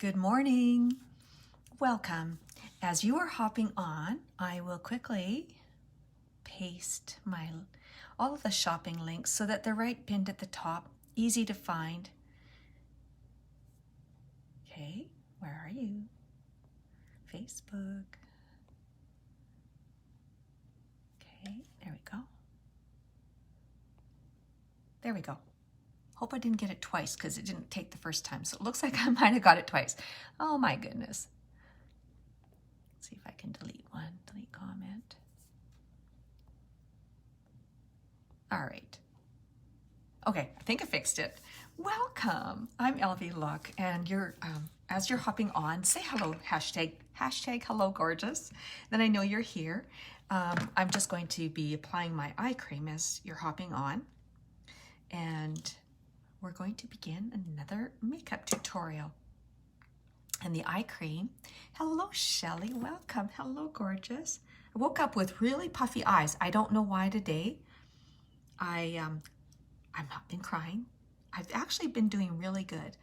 Good morning. Welcome. As you are hopping on, I will quickly paste all of the shopping links so that they're right pinned at the top, easy to find. Okay, where are you? Facebook. Okay, there we go. There we go. Hope I didn't get it twice because it didn't take the first time. So it looks like I might have got it twice. Oh my goodness. Let's see if I can delete one. Delete comment. All right. Okay, I think I fixed it. Welcome. I'm Elvie, look, and you're as you're hopping on, say hello, hashtag hello gorgeous. Then I know you're here. I'm just going to be applying my eye cream as you're hopping on. And we're going to begin another makeup tutorial. And the eye cream, hello Shelly, welcome, hello gorgeous. I woke up with really puffy eyes. I don't know why today. I've not been crying. I've actually been doing really good.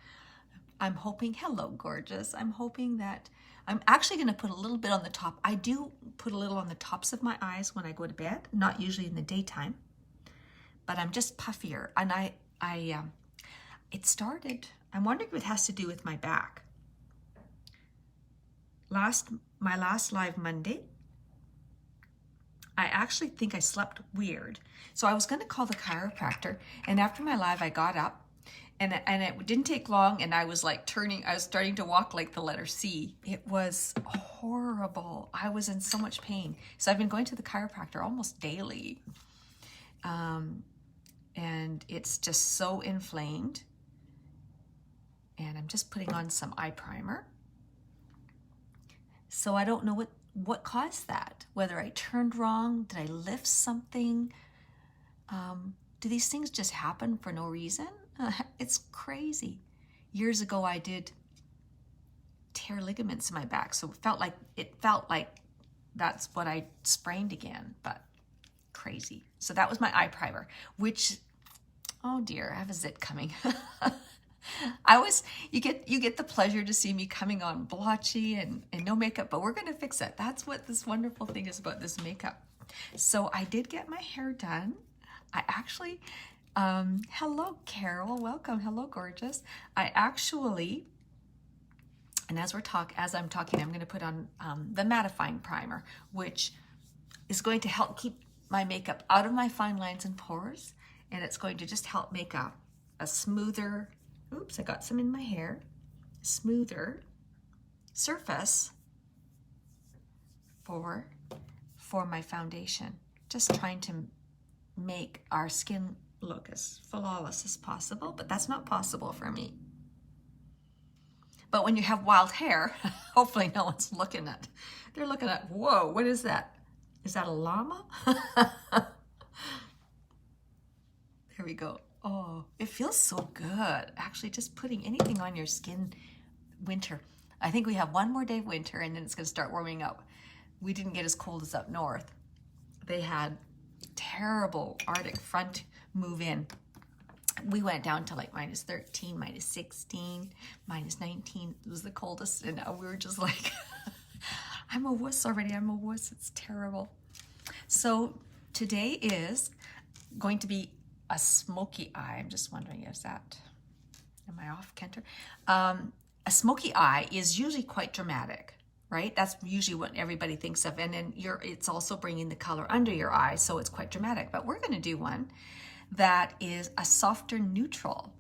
I'm hoping, hello gorgeous, I'm hoping that, I'm actually gonna put a little bit on the top. I do put a little on the tops of my eyes when I go to bed, not usually in the daytime, but I'm just puffier. And it started, I'm wondering if it has to do with my back. My last live Monday, I actually think I slept weird. So I was gonna call the chiropractor, and after my live, I got up, and it didn't take long, and I was like I was starting to walk like the letter C. It was horrible. I was in so much pain. So I've been going to the chiropractor almost daily. And it's just so inflamed. And I'm just putting on some eye primer. So I don't know what caused that, whether I turned wrong, did I lift something? Do these things just happen for no reason? It's crazy. Years ago, I did tear ligaments in my back, so it felt like that's what I sprained again, but crazy. So that was my eye primer, which, oh dear, I have a zit coming. You get the pleasure to see me coming on blotchy and no makeup, but we're gonna fix it. That's what this wonderful thing is about this makeup. So I did get my hair done. I actually, hello Carol, welcome, hello gorgeous. I actually, and as I'm talking, I'm gonna put on the mattifying primer, which is going to help keep my makeup out of my fine lines and pores, and it's going to just help make a smoother, oops, I got some in my hair, smoother surface for my foundation. Just trying to make our skin look as flawless as possible, but that's not possible for me. But when you have wild hair, hopefully no one's looking at, they're looking at, whoa, what is that? Is that a llama? There we go. Oh, it feels so good. Actually, just putting anything on your skin, winter. I think we have one more day of winter and then it's gonna start warming up. We didn't get as cold as up north. They had terrible Arctic front move in. We went down to like minus 13, minus 16, minus 19. It was the coldest, and we were just like, I'm a wuss already, I'm a wuss, it's terrible. So today is going to be a smoky eye. I'm just wondering, am I off Kenter? A smoky eye is usually quite dramatic, right? That's usually what everybody thinks of. And then it's also bringing the color under your eye, so it's quite dramatic. But we're gonna do one that is a softer neutral,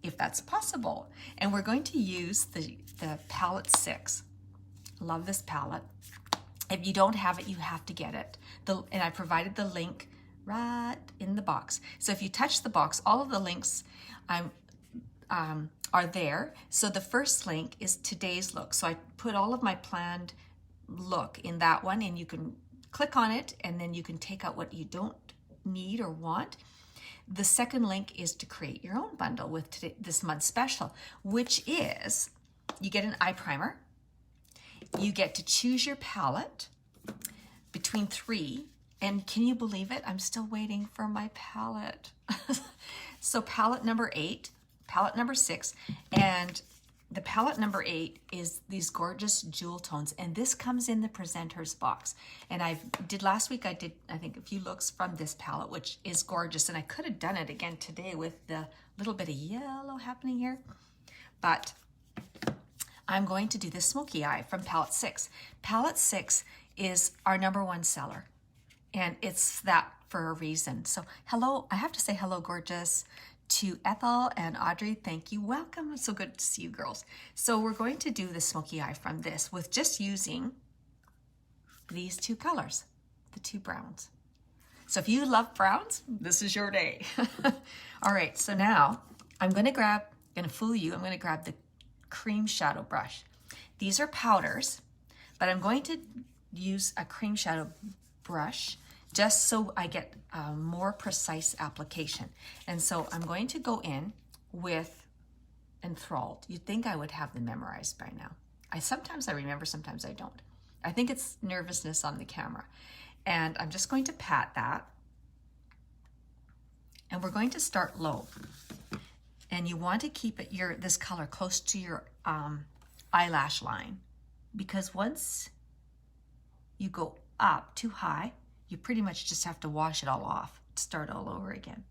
if that's possible. And we're going to use the palette 6. Love this palette. If you don't have it, you have to get it. And I provided the link right in the box. So if you touch the box, all of the links are there. So the first link is today's look. So I put all of my planned look in that one, and you can click on it, and then you can take out what you don't need or want. The second link is to create your own bundle with this month's special, which is you get an eye primer. You get to choose your palette between 3. And can you believe it? I'm still waiting for my palette. So palette number 8, palette number 6, and the palette number 8 is these gorgeous jewel tones, and this comes in the presenter's box. And last week I did, I think, a few looks from this palette, which is gorgeous. And I could have done it again today with the little bit of yellow happening here. But I'm going to do the Smoky Eye from palette 6. Palette 6 is our #1 seller. And it's that for a reason. So hello, I have to say hello, gorgeous, to Ethel and Audrey. Thank you. Welcome. It's so good to see you girls. So we're going to do the Smoky Eye from this with just using these 2 colors, the 2 browns. So if you love browns, this is your day. All right, so now I'm going to fool you. I'm going to grab the cream shadow brush. These are powders, but I'm going to use a cream shadow brush just so I get a more precise application. And so I'm going to go in with Enthralled. You'd think I would have them memorized by now. Sometimes I remember, sometimes I don't. I think it's nervousness on the camera. And I'm just going to pat that. And we're going to start low. And you want to keep it this color close to your eyelash line, because once you go up too high, you pretty much just have to wash it all off, start all over again.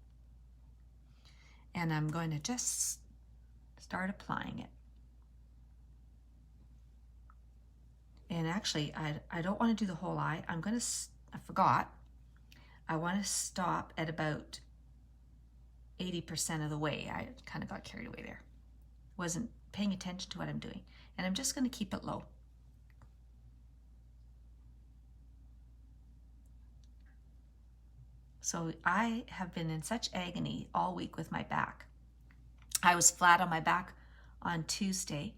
And I'm going to just start applying it. And actually, I don't want to do the whole eye. I forgot. I want to stop at about 80% of the way. I kind of got carried away there. Wasn't paying attention to what I'm doing. And I'm just going to keep it low. So I have been in such agony all week with my back. I was flat on my back on Tuesday.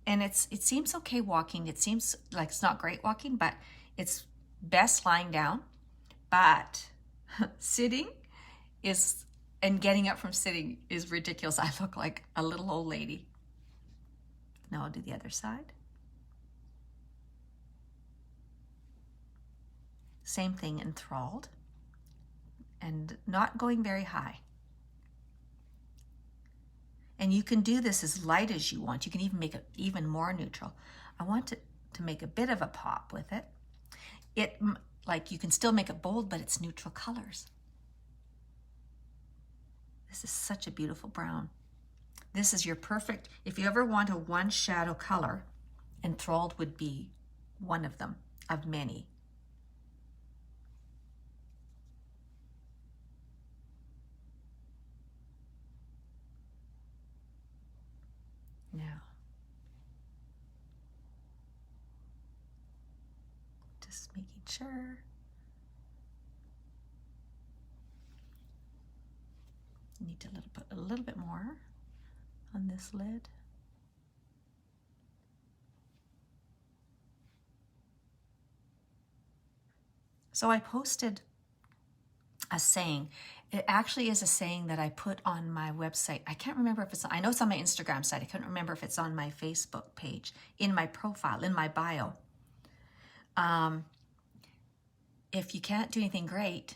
And it seems okay walking. It seems like it's not great walking, but it's best lying down. But sitting and getting up from sitting is ridiculous. I look like a little old lady. Now I'll do the other side. Same thing, Enthralled. And not going very high. And you can do this as light as you want. You can even make it even more neutral. I want to make a bit of a pop with it. Like you can still make it bold, but it's neutral colors. This is such a beautiful brown. This is your perfect, if you ever want a one shadow color, Enthralled would be one of them, of many. Now, just making sure. Need to put a little bit more on this lid. So I posted a saying. It actually is a saying that I put on my website. I can't remember if I know it's on my Instagram site. I couldn't remember if it's on my Facebook page, in my profile, in my bio. If you can't do anything great,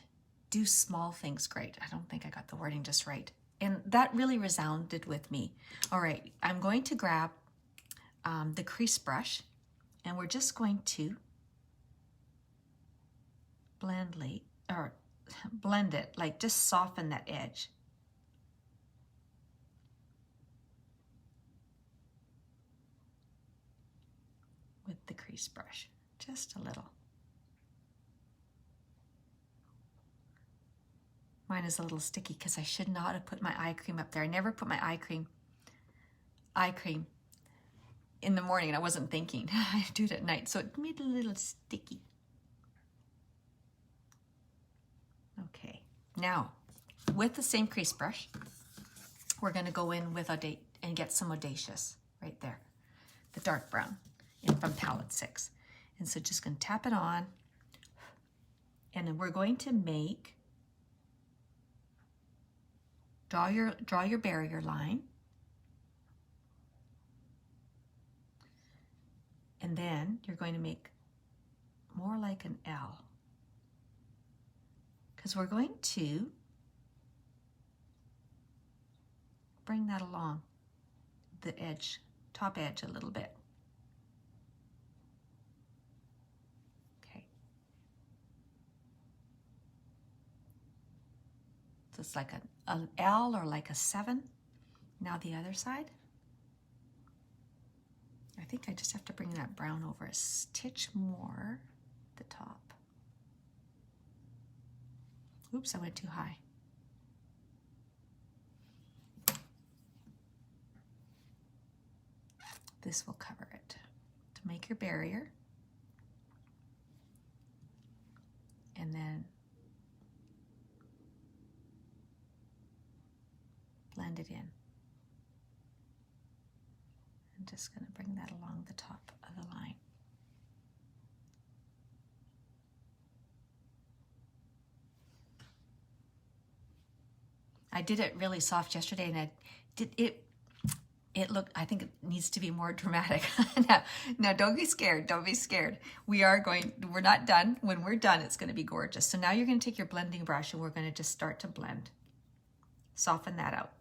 do small things great. I don't think I got the wording just right. And that really resounded with me. All right, I'm going to grab the crease brush, and we're just going to blend it, like just soften that edge. With the crease brush, just a little. Mine is a little sticky because I should not have put my eye cream up there. I never put my eye cream in the morning, and I wasn't thinking. I do it at night, so it made it a little sticky. Okay, now with the same crease brush, we're going to go in with and get some Audacious right there, the dark brown from palette 6. And so just going to tap it on, and then we're going to draw your barrier line, and then you're going to make more like an L, because we're going to bring that along the edge, top edge a little bit. Okay. So it's like an L or like a 7. Now the other side. I think I just have to bring that brown over a stitch more at the top. Oops, I went too high. This will cover it. To make your barrier. And then blend it in. I'm just going to bring that along the top of the line. I did it really soft yesterday, and it looked, I think it needs to be more dramatic. Now don't be scared. Don't be scared. We're not done. When we're done, it's going to be gorgeous. So now you're going to take your blending brush and we're going to just start to blend. Soften that out.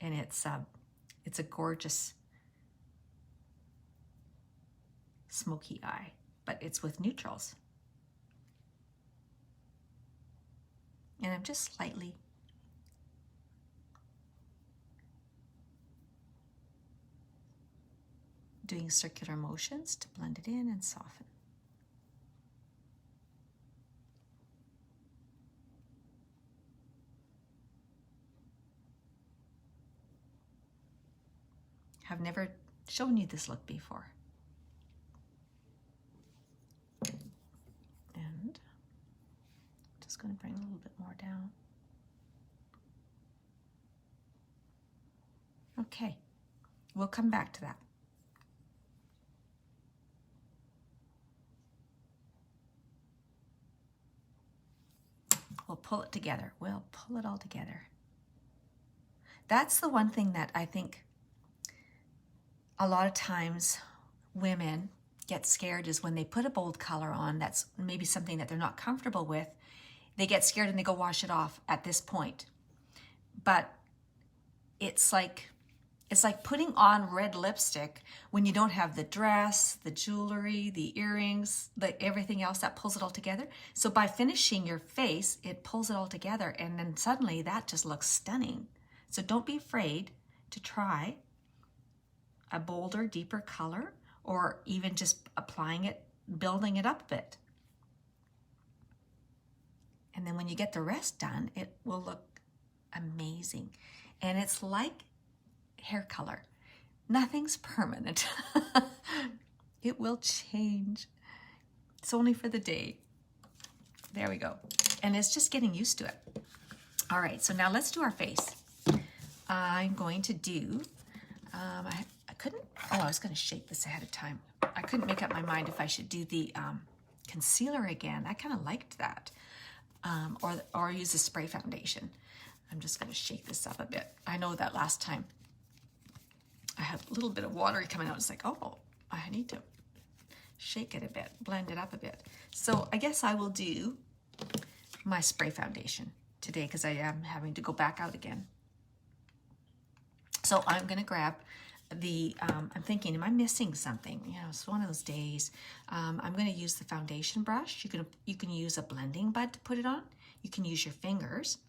And it's a gorgeous smoky eye, but it's with neutrals. And I'm just slightly doing circular motions to blend it in and soften. I've never shown you this look before. And just going to bring a little bit more down. Okay, we'll come back to that. We'll pull it together. We'll pull it all together. That's the one thing that I think a lot of times women get scared is when they put a bold color on that's maybe something that they're not comfortable with. They get scared and they go wash it off at this point. But it's like putting on red lipstick when you don't have the dress, the jewelry, the earrings, everything else that pulls it all together. So by finishing your face, it pulls it all together, and then suddenly that just looks stunning. So don't be afraid to try a bolder, deeper color, or even just applying it, building it up a bit. And then when you get the rest done, it will look amazing. And it's like hair color. Nothing's permanent. It will change. It's only for the day. There we go. And it's just getting used to it. All right, so now let's do our face. I'm going to do, I was going to shake this ahead of time. I couldn't make up my mind if I should do the concealer again. I kind of liked that. Or use a spray foundation. I'm just going to shake this up a bit. I know that last time I had a little bit of water coming out. It's like, oh, I need to shake it a bit, blend it up a bit. So I guess I will do my spray foundation today because I am having to go back out again. So I'm going to grab the, I'm thinking, am I missing something? You know, it's one of those days. I'm going to use the foundation brush. You can use a blending bud to put it on. You can use your fingers.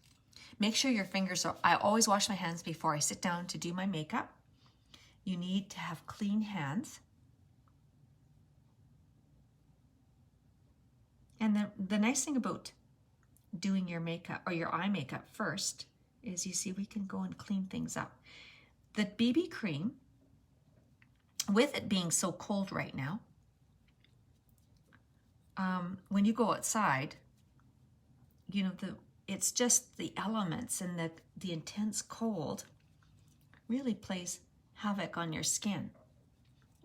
Make sure your fingers are, I always wash my hands before I sit down to do my makeup. You need to have clean hands. And the nice thing about doing your makeup or your eye makeup first is, you see, we can go and clean things up. The BB cream, with it being so cold right now, when you go outside, you know, it's just the elements and the intense cold really plays havoc on your skin.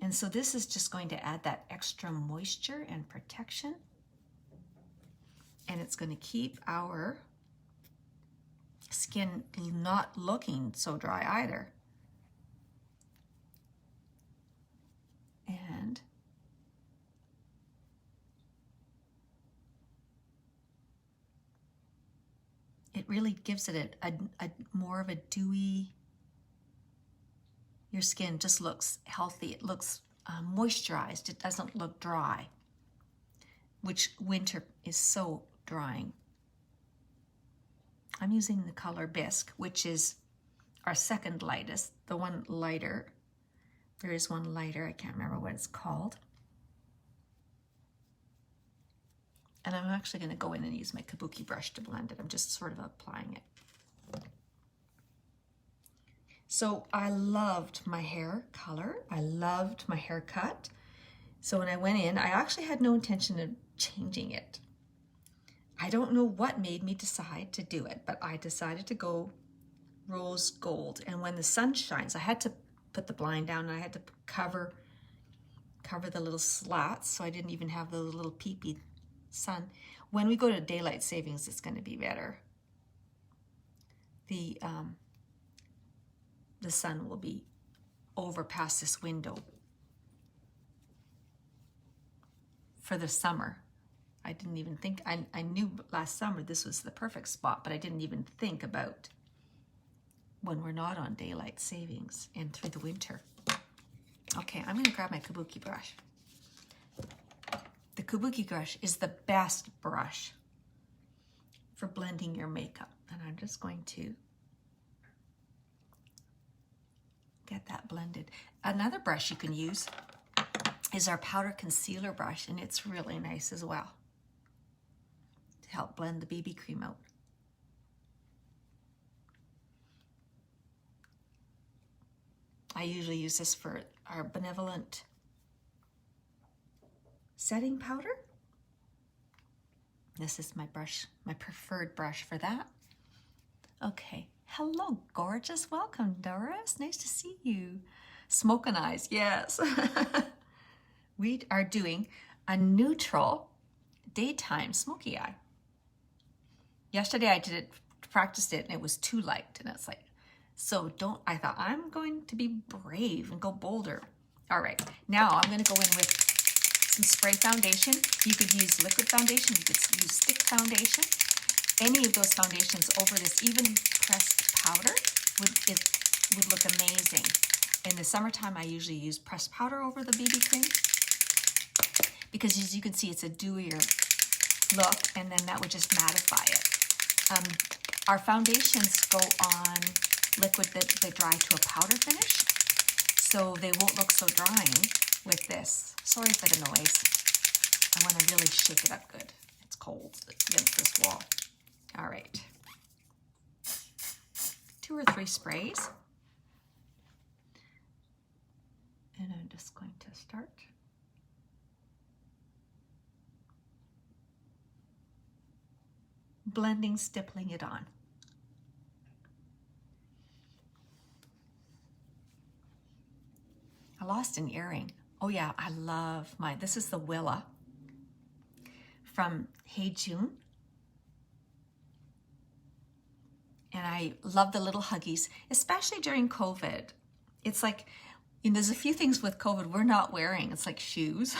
And so this is just going to add that extra moisture and protection. And it's going to keep our skin not looking so dry either. And really gives it a more of a dewy, your skin just looks healthy. It looks moisturized. It doesn't look dry, which winter is so drying. I'm using the color Bisque, which is our second lightest, the one lighter. There is one lighter, I can't remember what it's called. And I'm actually going to go in and use my kabuki brush to blend it. I'm just sort of applying it. So I loved my hair color. I loved my haircut. So when I went in, I actually had no intention of changing it. I don't know what made me decide to do it, but I decided to go rose gold. And when the sun shines, I had to put the blind down and I had to cover the little slats so I didn't even have the little peepee sun. When we go to daylight savings, it's going to be better. The sun will be over past this window for the summer. I didn't even think, I knew last summer this was the perfect spot, but I didn't even think about when we're not on daylight savings and through the winter. Okay, I'm gonna grab my kabuki brush. The kabuki brush is the best brush for blending your makeup. And I'm just going to get that blended. Another brush you can use is our powder concealer brush, and it's really nice as well to help blend the BB cream out. I usually use this for our Benevolent setting powder. This is my brush, my preferred brush for that. Okay, hello gorgeous, welcome Doris, nice to see you. Smoking eyes, yes. We are doing a neutral daytime smoky eye. Yesterday I did it, practiced it, and it was too light, and it's like, so I thought I'm going to be brave and go bolder. All right, now I'm gonna go in with some spray foundation. You could use liquid foundation, you could use stick foundation. Any of those foundations over this even pressed powder would look amazing. In the summertime, I usually use pressed powder over the BB cream because as you can see, it's a dewier look, and then that would just mattify it. Our foundations go on liquid that they dry to a powder finish, so they won't look so drying with this. Sorry for the noise. I want to really shake it up good. It's cold against this wall. All right. 2 or 3 sprays. And I'm just going to start. Blending, stippling it on. I lost an earring. Oh yeah, I love this is the Willa from Hey June. And I love the little huggies, especially during COVID. It's like, there's a few things with COVID we're not wearing. It's like shoes,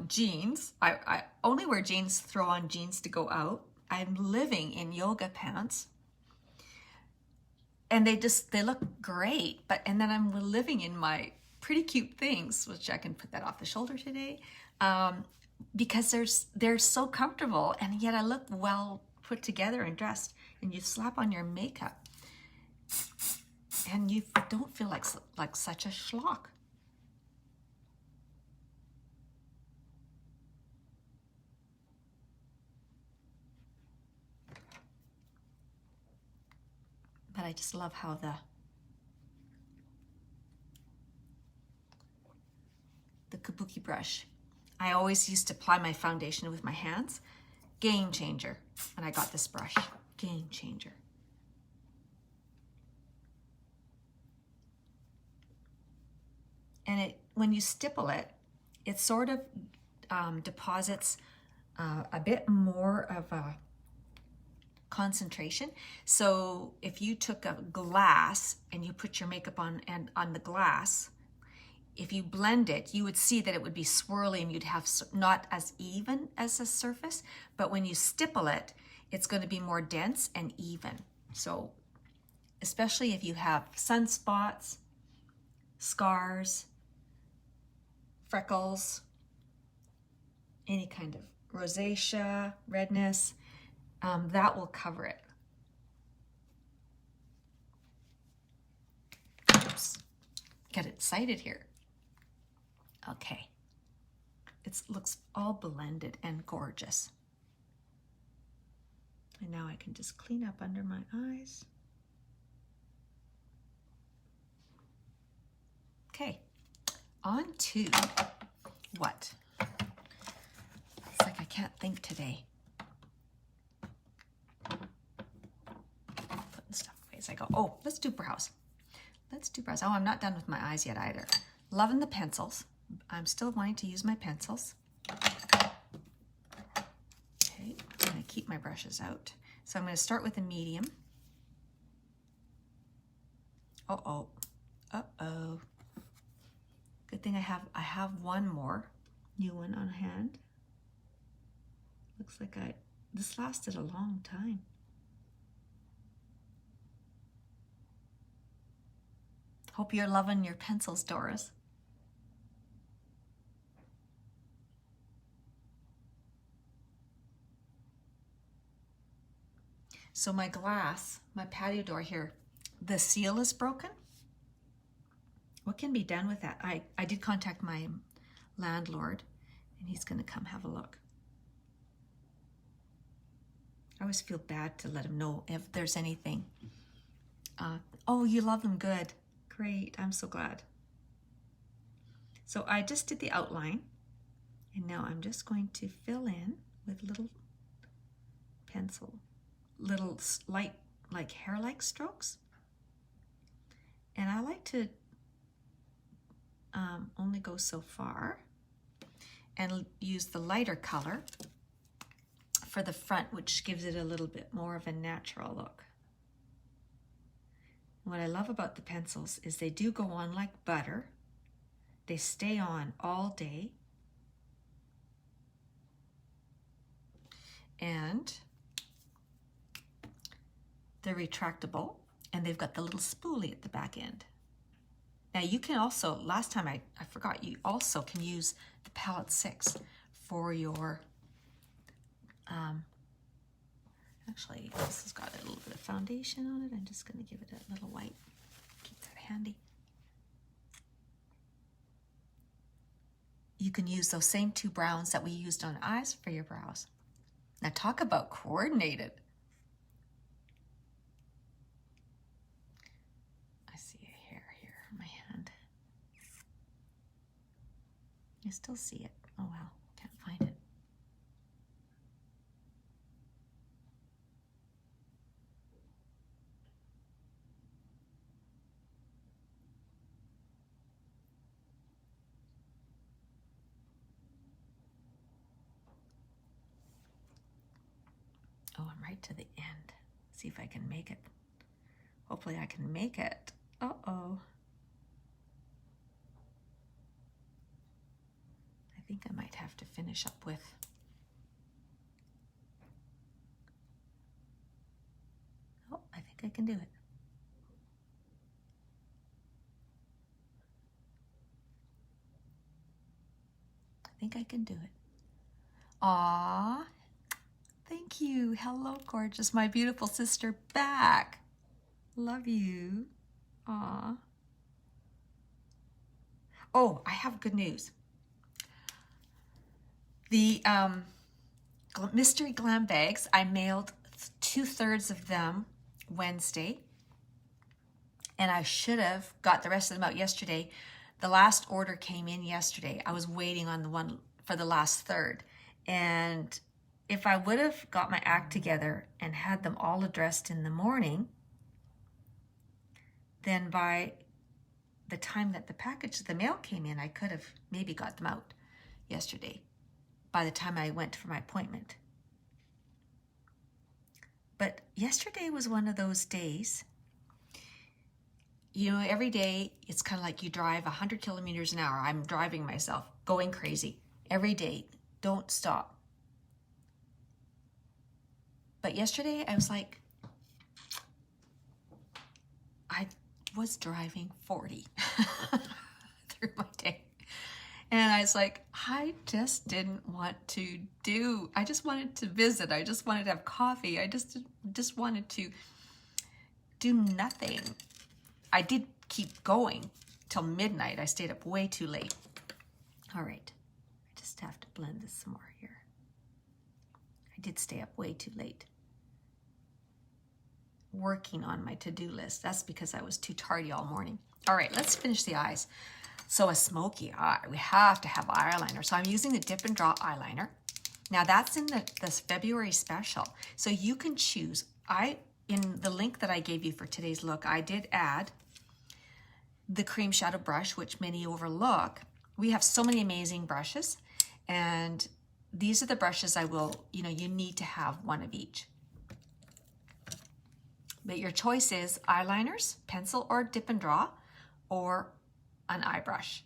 jeans. I only wear jeans, throw on jeans to go out. I'm living in yoga pants. And they look great, and then I'm living in my pretty cute things, which I can put that off the shoulder today, because they're so comfortable, and yet I look well put together and dressed. And you slap on your makeup, and you don't feel like such a schlock. But I just love how the kabuki brush. I always used to apply my foundation with my hands. Game changer. And I got this brush. Game changer. And when you stipple it, it sort of deposits a bit more of a concentration. So if you took a glass and you put your makeup on the glass, if you blend it, you would see that it would be swirly and you'd have not as even as a surface. But when you stipple it, it's going to be more dense and even. So especially if you have sunspots, scars, freckles, any kind of rosacea, redness, that will cover it. Oops, get excited here. Okay, it looks all blended and gorgeous. And now I can just clean up under my eyes. Okay, on to what? It's like I can't think today. Putting stuff away as I go. Oh, let's do brows. Let's do brows. Oh, I'm not done with my eyes yet either. Loving the pencils. I'm still wanting to use my pencils. Okay, I'm going to keep my brushes out. So I'm going to start with a medium. Uh-oh. Uh-oh. Good thing I have one more new one on hand. Looks like this lasted a long time. Hope you're loving your pencils, Doris. So my glass, my patio door here, the seal is broken. What can be done with that? I did contact my landlord, and he's going to come have a look. I always feel bad to let him know if there's anything. Oh, you love them, good. Great, I'm so glad. So I just did the outline, and now I'm just going to fill in with little pencil, little light, like hair-like strokes. And I like to only go so far and use the lighter color for the front, which gives it a little bit more of a natural look. What I love about the pencils is they do go on like butter. They stay on all day. And they're retractable, and they've got the little spoolie at the back end. Now you can also, last time I forgot, you also can use the palette 6 for your, actually this has got a little bit of foundation on it. I'm just going to give it a little white, keep that handy. You can use those same 2 browns that we used on eyes for your brows. Now talk about coordinated. I see a hair here on my hand. I still see it. Oh well, can't find it. Oh, I'm right to the end. See if I can make it. Hopefully I can make it. Uh-oh. I think I might have to finish up with oh, I think I can do it. I think I can do it. Aww. Thank you. Hello, gorgeous. My beautiful sister back. Love you. Aw. Oh, I have good news. The mystery glam bags, I mailed 2/3 of them Wednesday, and I should have got the rest of them out yesterday. The last order came in yesterday. I was waiting on the one for the last third, and if I would have got my act together and had them all addressed in the morning, then by the time that the mail came in, I could have maybe got them out yesterday by the time I went for my appointment. But yesterday was one of those days, you know, every day it's kind of like you drive 100 kilometers an hour. I'm driving myself, going crazy every day. Don't stop. But yesterday I was like, I was driving 40 through my day. And I was like, I just didn't want to do, I just wanted to visit. I just wanted to have coffee. I just wanted to do nothing. I did keep going till midnight. I stayed up way too late. All right, I just have to blend this some more here. I did stay up way too late working on my to-do list. That's because I was too tardy all morning. All right, let's finish the eyes. So a smoky eye, we have to have eyeliner. So I'm using the Dip and Draw eyeliner. Now that's in this February special. So you can choose. In the link that I gave you for today's look, I did add the cream shadow brush, which many overlook. We have so many amazing brushes, and these are the brushes you need to have one of each. But your choice is eyeliners, pencil or Dip and Draw, or an eye brush.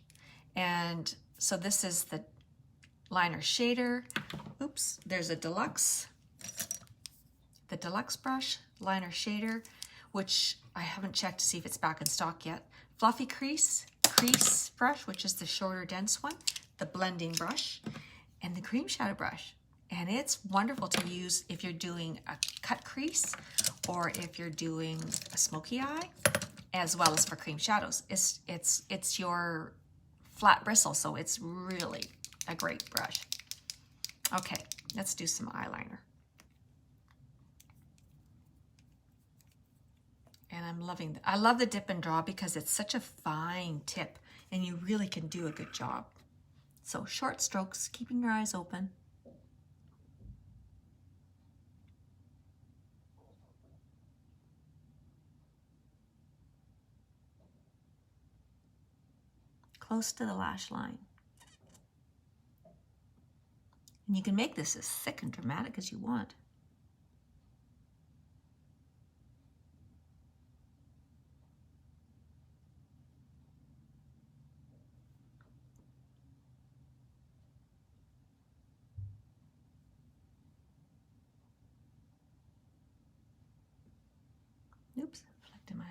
And so this is the liner shader. Oops, there's a deluxe. The deluxe brush, liner shader, which I haven't checked to see if it's back in stock yet. Fluffy crease brush, which is the shorter, dense one. The blending brush, and the cream shadow brush. And it's wonderful to use if you're doing a cut crease or if you're doing a smoky eye, as well as for cream shadows. It's your flat bristle, so it's really a great brush. Okay, let's do some eyeliner. And I'm loving I love the Dip and Draw because it's such a fine tip and you really can do a good job. So short strokes, keeping your eyes open. Close to the lash line. And you can make this as thick and dramatic as you want. Oops, flecked in my eye.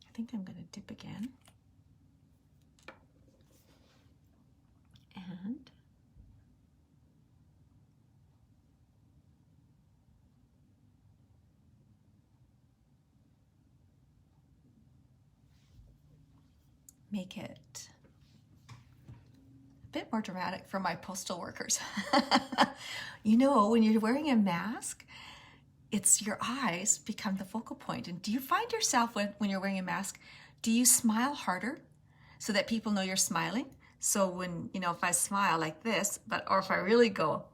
I think I'm going to dip again. And make it a bit more dramatic for my postal workers. You know, when you're wearing a mask, it's your eyes become the focal point. And do you find yourself when you're wearing a mask, do you smile harder so that people know you're smiling? So when, if I smile like this, or if I really go,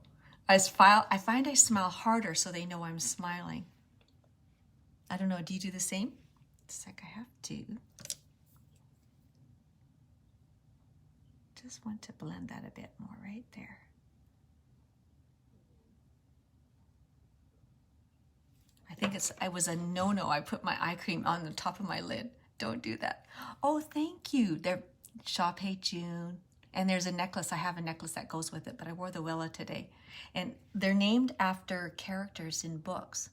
I find I smile harder so they know I'm smiling. I don't know, do you do the same? It's like I have to. Just want to blend that a bit more right there. I think it was a no-no. I put my eye cream on the top of my lid. Don't do that. Oh, thank you. They're Shop Hey June. And there's a necklace. I have a necklace that goes with it, but I wore the Willa today. And they're named after characters in books.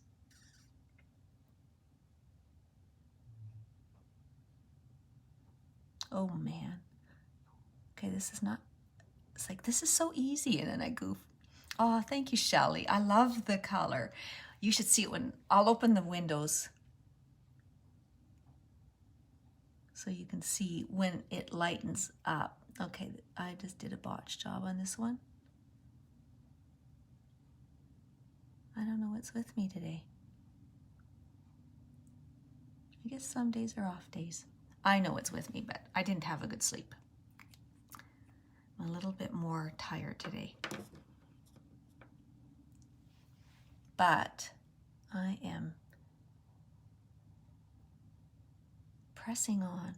Oh, man. Okay, this is so easy. And then I goof. Oh, thank you, Shelly. I love the color. You should see it when I'll open the windows so you can see when it lightens up. Okay, I just did a botched job on this one. I don't know what's with me today. I guess some days are off days. I know what's with me, but I didn't have a good sleep. I'm a little bit more tired today. But I am pressing on.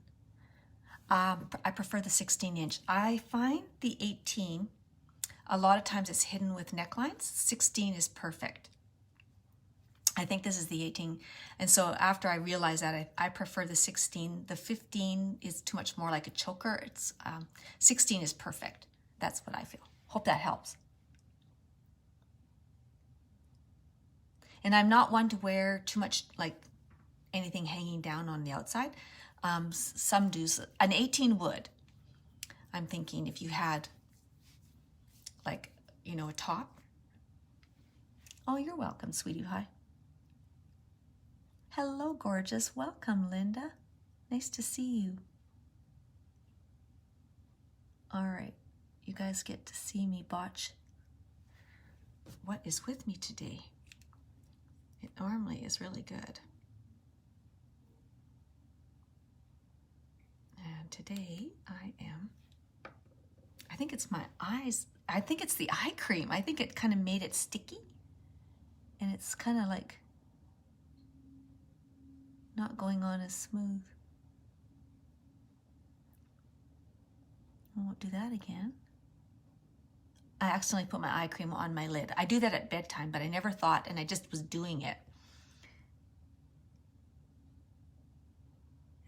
I prefer the 16-inch. I find the 18, a lot of times it's hidden with necklines. 16 is perfect. I think this is the 18. And so after I realized that, I prefer the 16. The 15 is too much more like a choker. 16 is perfect. That's what I feel. Hope that helps. And I'm not one to wear too much, like anything hanging down on the outside. Some do. An 18 would. I'm thinking if you had like, you know, a top. Oh, you're welcome, sweetie pie. Hello, gorgeous. Welcome, Linda. Nice to see you. All right, you guys get to see me botch what is with me today. It normally is really good. And today I think it's my eyes. I think it's the eye cream. I think it kind of made it sticky. And it's kind of like not going on as smooth. I won't do that again. I accidentally put my eye cream on my lid. I do that at bedtime, but I never thought, and I just was doing it.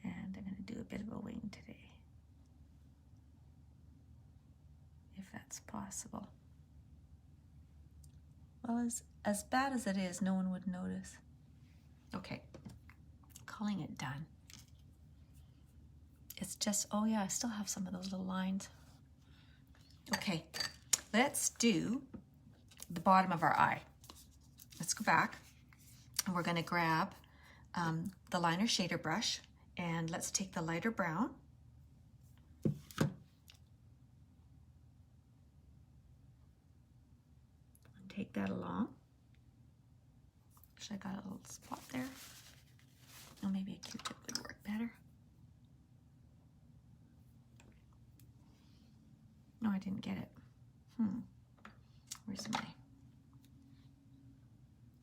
And I'm going to do a bit of a wing today, if that's possible. Well, as bad as it is, no one would notice. Okay, calling it done. It's just, oh yeah, I still have some of those little lines. Okay, let's do the bottom of our eye. Let's go back, and we're gonna grab the liner shader brush, and let's take the lighter brown. And take that along. Actually, I got a little spot there. Oh, maybe a Q-tip would work better. No, I didn't get it. Where's my... I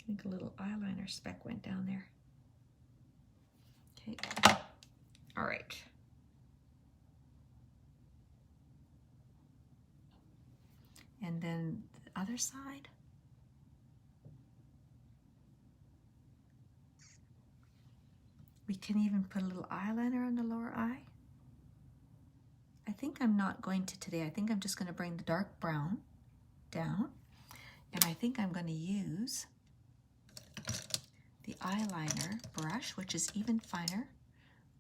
think a little eyeliner speck went down there. Okay. All right. And then the other side. We can even put a little eyeliner on the lower eye. I think I'm not going to today. I think I'm just going to bring the dark brown down. And I think I'm going to use the eyeliner brush, which is even finer,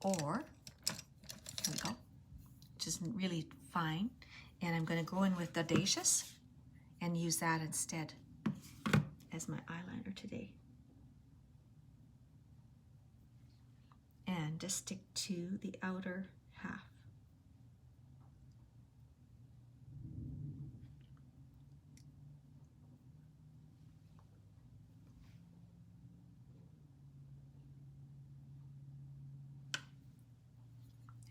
or, here we go, which is really fine. And I'm going to go in with Audacious and use that instead as my eyeliner today. And just stick to the outer half.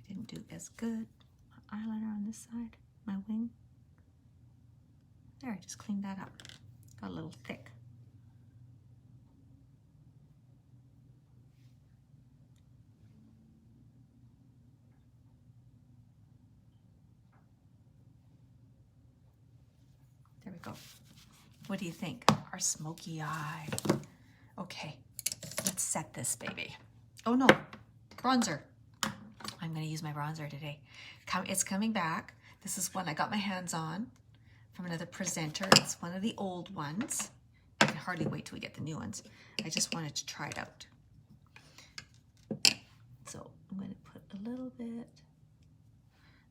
I didn't do as good. My eyeliner on this side, my wing. There, I just cleaned that up. Got a little thick. There we go. What do you think? Our smoky eye. Okay, let's set this baby. Oh no, bronzer. I'm gonna use my bronzer today. It's coming back. This is one I got my hands on from another presenter. It's one of the old ones. I can hardly wait till we get the new ones. I just wanted to try it out. So I'm gonna put a little bit.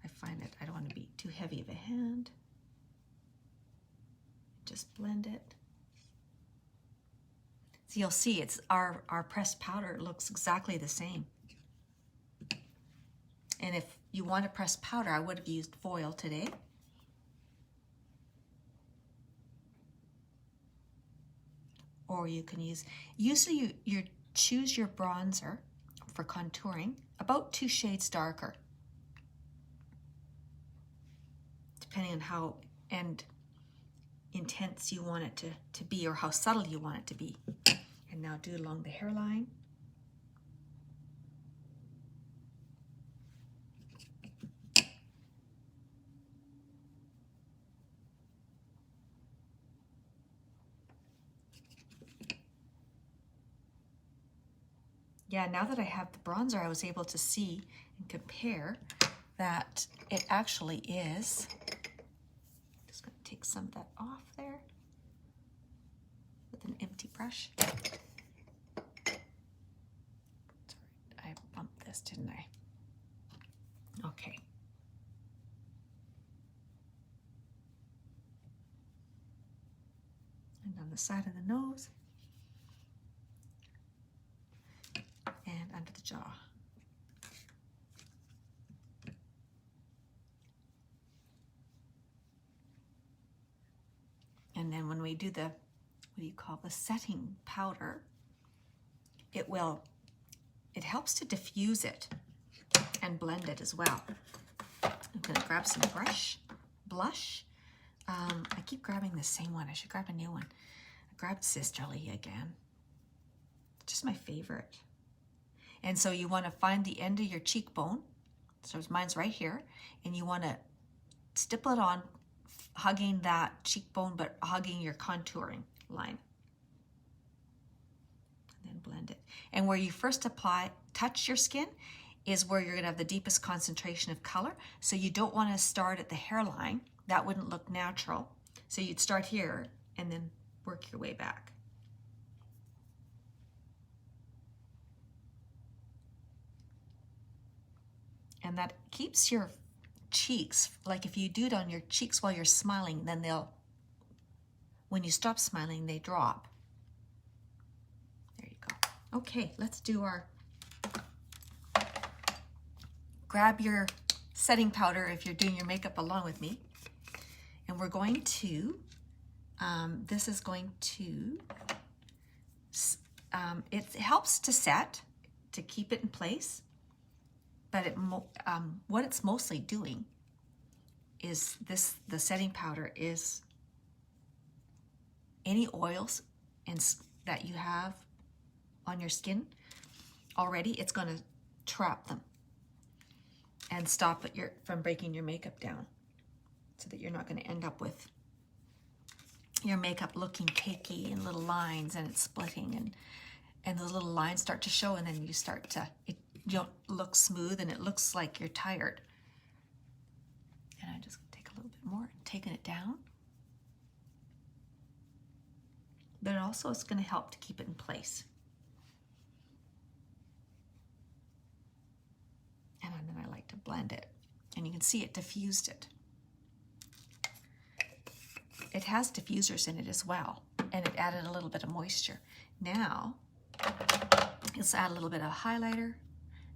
I find that I don't want to be too heavy of a hand. Just blend it. So you'll see it's our pressed powder looks exactly the same. And if you want to press powder, I would have used foil today. Or you can use, usually you choose your bronzer for contouring about 2 shades darker, depending on how intense you want it to be, or how subtle you want it to be. And now do it along the hairline. Yeah, now that I have the bronzer, I was able to see and compare that it actually is. Just going to take some of that off there with an empty pointy brush. Sorry, I bumped this, didn't I? Okay. And on the side of the nose. And under the jaw. And then when we do the, what do you call the setting powder, it helps to diffuse it and blend it as well. I'm gonna grab some blush. I keep grabbing the same one. I should grab a new one. I grabbed Sisterly again. Just my favorite. And so you want to find the end of your cheekbone. So mine's right here. And you want to stipple it on, hugging that cheekbone, but hugging your contouring line. And then blend it. And where you first touch your skin is where you're going to have the deepest concentration of color. So you don't want to start at the hairline. That wouldn't look natural. So you'd start here and then work your way back. And that keeps your cheeks, like if you do it on your cheeks while you're smiling, then when you stop smiling, they drop. There you go. Okay, let's do grab your setting powder if you're doing your makeup along with me. And we're going to, this is going to, it helps to set, to keep it in place. But what it's mostly doing is the setting powder is any oils that you have on your skin already, it's going to trap them and stop it from breaking your makeup down, so that you're not going to end up with your makeup looking cakey and little lines and it's splitting and those little lines start to show, and then you start to, you don't look smooth and it looks like you're tired. And I'm just going to take a little bit more, taking it down. But also it's going to help to keep it in place. And then I like to blend it. And you can see it diffused it. It has diffusers in it as well. And it added a little bit of moisture. Now, let's add a little bit of highlighter.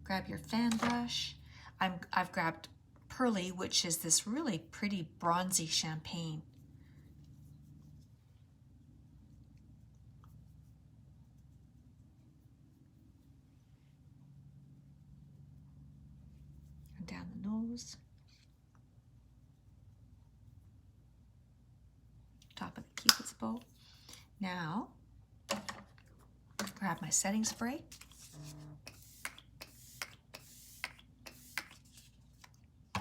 Grab your fan brush. I've grabbed Pearly, which is this really pretty bronzy champagne. And down the nose. Top of the Cupid's bow. Now, grab my setting spray.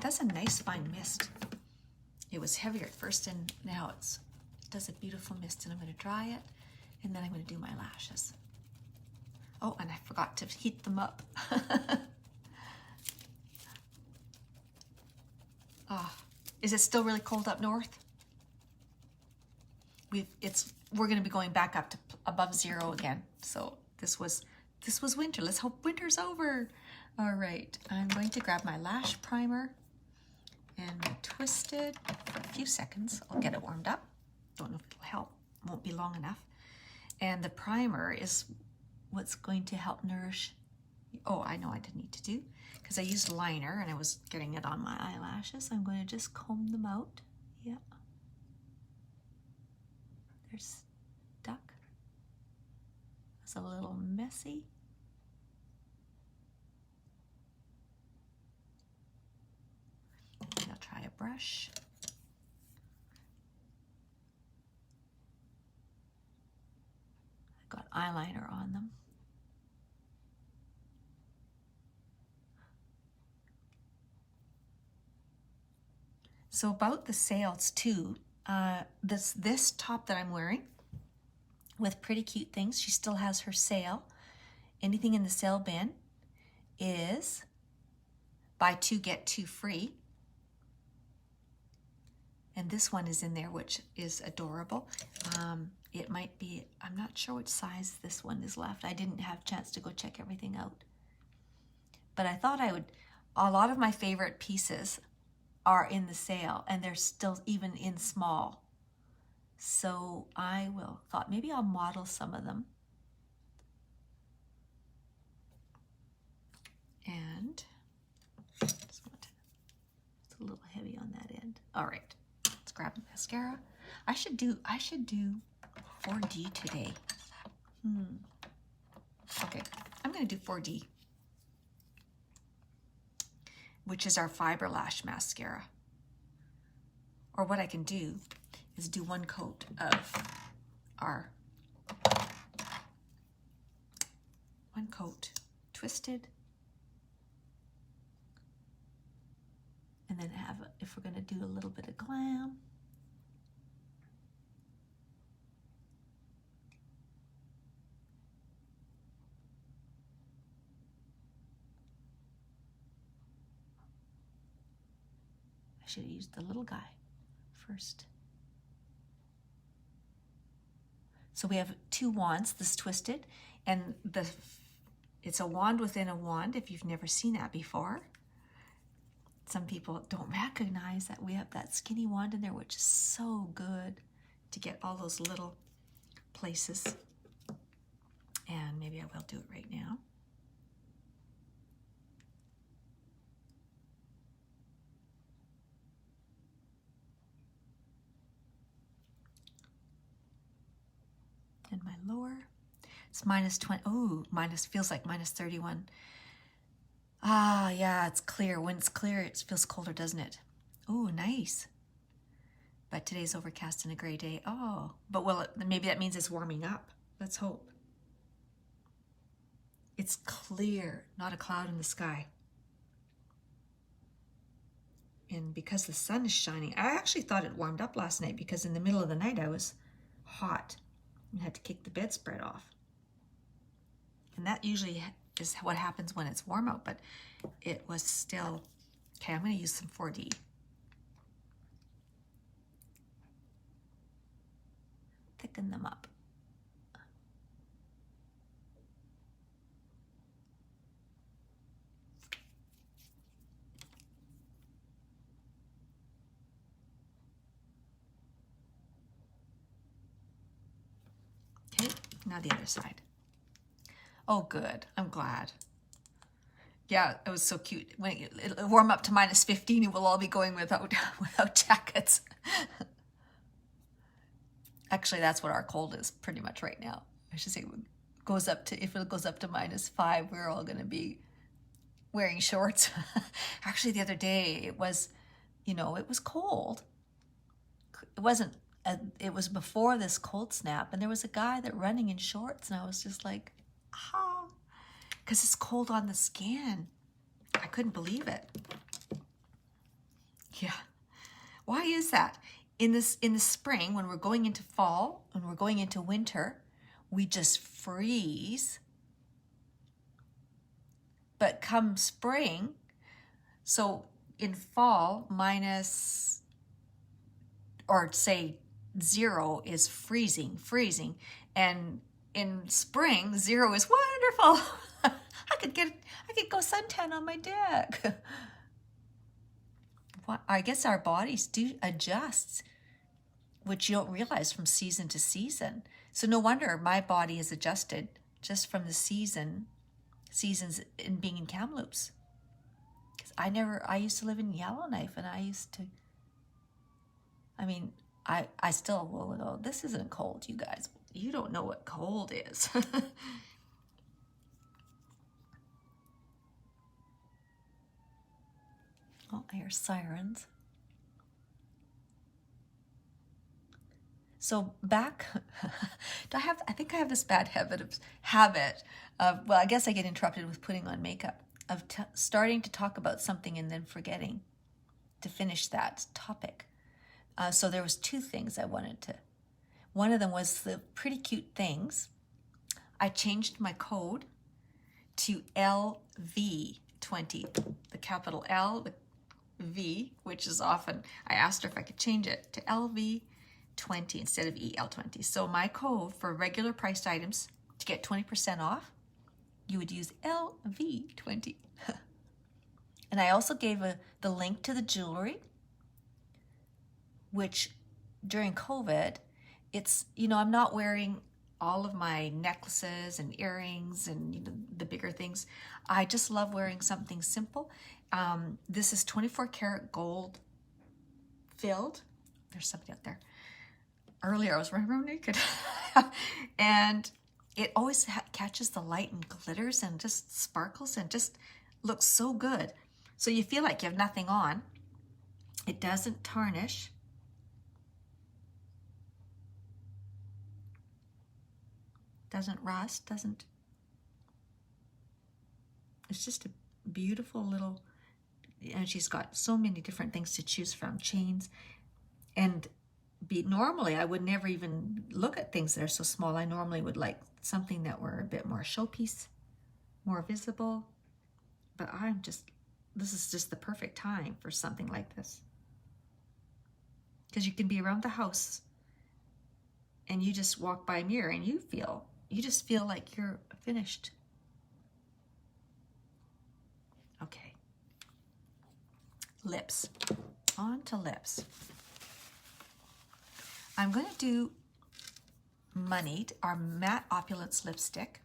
That's a nice fine mist. It was heavier at first and now it does a beautiful mist, and I'm going to dry it and then I'm going to do my lashes. Oh, and I forgot to heat them up. Oh, is it still really cold up north? We're going to be going back up to above 0 again. So this was winter. Let's hope winter's over. All right, I'm going to grab my lash primer and twist it for a few seconds. I'll get it warmed up. Don't know if it'll help. Won't be long enough. And the primer is what's going to help nourish. Oh, I know I didn't need to do, because I used liner and I was getting it on my eyelashes. I'm going to just comb them out. Yeah. They're stuck. It's a little messy. And I'll try a brush. I've got eyeliner on them. So about the sales too, this top that I'm wearing with Pretty Cute Things, she still has her sale. Anything in the sale bin is buy 2 get 2 free. And this one is in there, which is adorable. It might be, I'm not sure which size this one is left. I didn't have a chance to go check everything out. But I thought I would, a lot of my favorite pieces are in the sale, and they're still even in small. So I thought maybe I'll model some of them. And it's a little heavy on that end. All right, let's grab the mascara. I should do 4D today. Okay, I'm gonna do 4D, which is our fiber lash mascara. Or what I can do is do one coat of our Twisted, and then have, if we're gonna do a little bit of Glam, I should have used the little guy first. So we have two wands, this Twisted, and it's a wand within a wand, if you've never seen that before. Some people don't recognize that we have that skinny wand in there, which is so good to get all those little places. And maybe I will do it right now. And my lower, it's minus 20, oh, feels like minus 31. Ah, yeah, it's clear. When it's clear, it feels colder, doesn't it? Oh, nice. But today's overcast and a gray day. Oh, but maybe that means it's warming up. Let's hope. It's clear, not a cloud in the sky. And because the sun is shining, I actually thought it warmed up last night because in the middle of the night I was hot and had to kick the bedspread off. And that usually is what happens when it's warm out, but it was still, okay, I'm gonna use some 4D. Thicken them up. Okay, now the other side. Oh, good. I'm glad. Yeah, it was so cute. When it'll warm up to minus 15, it will all be going without jackets. Actually, that's what our cold is pretty much right now. I should say if it goes up to minus 5, we're all going to be wearing shorts. Actually, the other day it was, it was cold. It wasn't. It was before this cold snap, and there was a guy that running in shorts, and I was just like, because it's cold on the skin. I couldn't believe it. Yeah. Why is that? In the spring, when we're going into fall, when we're going into winter, we just freeze. But come spring, so in fall, minus, or say 0 is freezing, and in spring, 0 is wonderful. I could go suntan on my deck. I guess our bodies do adjust, which you don't realize from season to season. So no wonder my body is adjusted just from the seasons in being in Kamloops. Because I used to live in Yellowknife, and I still will go, this isn't cold, you guys. You don't know what cold is. Oh, I hear sirens. So back, I think I have this bad habit of, well, I guess I get interrupted with putting on makeup, of starting to talk about something and then forgetting to finish that topic. So there was 2 things I wanted to. One of them was the pretty cute things. I changed my code to LV20, the capital L, the Elvie, which is often, I asked her if I could change it to Elvie 20 instead of EL20. So my code for regular priced items to get 20% off, you would use LV20. And I also gave the link to the jewelry, which during COVID, it's, you know, I'm not wearing all of my necklaces and earrings and, you know, the bigger things. I just love wearing something simple. This is 24 karat gold filled. There's somebody out there. Earlier I was running around naked. And it always catches the light and glitters and just sparkles and just looks so good. So you feel like you have nothing on. It doesn't tarnish. Doesn't rust, doesn't. It's just a beautiful little, and she's got so many different things to choose from, chains. And normally I would never even look at things that are so small. I normally would like something that were a bit more showpiece, more visible. But this is just the perfect time for something like this. Because you can be around the house and you just walk by a mirror and you just feel like you're finished. Okay. Lips. On to lips. I'm going to do Moneyed, our matte opulence lipstick.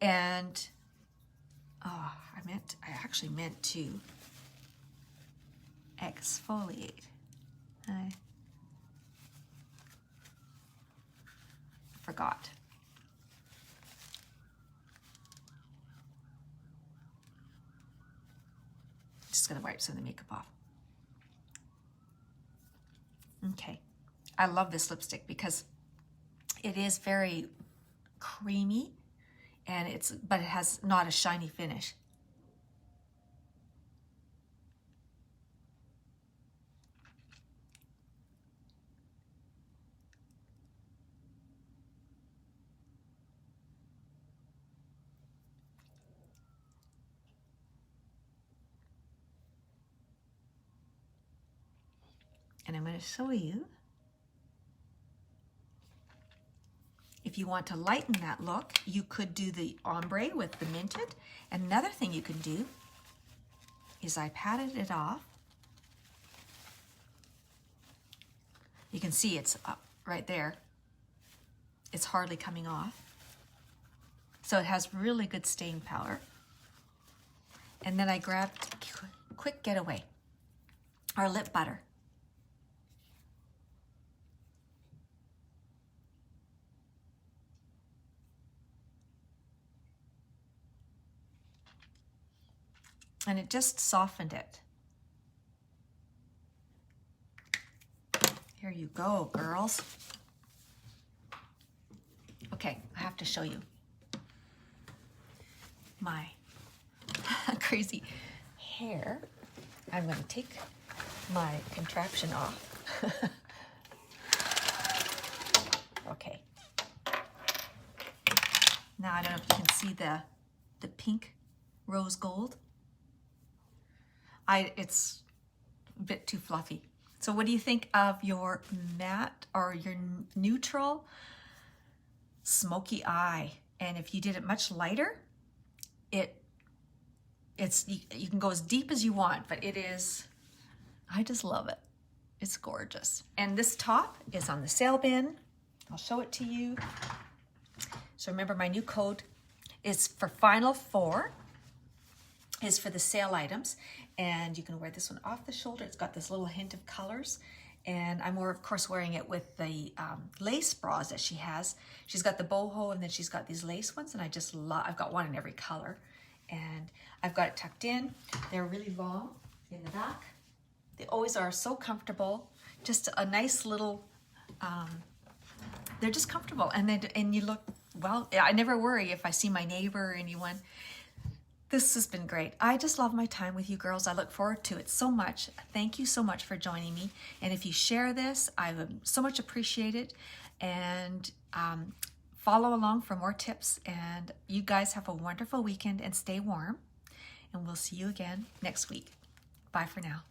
And I actually meant to exfoliate. I forgot. Just gonna wipe some of the makeup off. Okay, I love this lipstick because it is very creamy, and but it has not a shiny finish. And I'm going to show you, if you want to lighten that look, you could do the ombre with the Minted. Another thing you can do is I patted it off. You can see it's up right there. It's hardly coming off. So it has really good staying power. And then I grabbed Quick Getaway, our lip butter. And it just softened it. Here you go, girls. Okay, I have to show you my crazy hair. I'm going to take my contraption off. Okay. Now I don't know if you can see the pink rose gold. It's a bit too fluffy. So what do you think of your matte or your neutral smoky eye? And if you did it much lighter, you can go as deep as you want, but I just love it. It's gorgeous. And this top is on the sale bin. I'll show it to you. So remember, my new code is for Final 4, is for the sale items. And you can wear this one off the shoulder. It's got this little hint of colors. And I'm of course wearing it with the lace bras that she has. She's got the boho, and then she's got these lace ones, and I just love, I've got one in every color. And I've got it tucked in. They're really long in the back. They always are so comfortable. Just a nice little, they're just comfortable. And you look, well, I never worry if I see my neighbor or anyone. This has been great. I just love my time with you girls. I look forward to it so much. Thank you so much for joining me. And if you share this, I would so much appreciate it. And follow along for more tips. And you guys have a wonderful weekend and stay warm. And we'll see you again next week. Bye for now.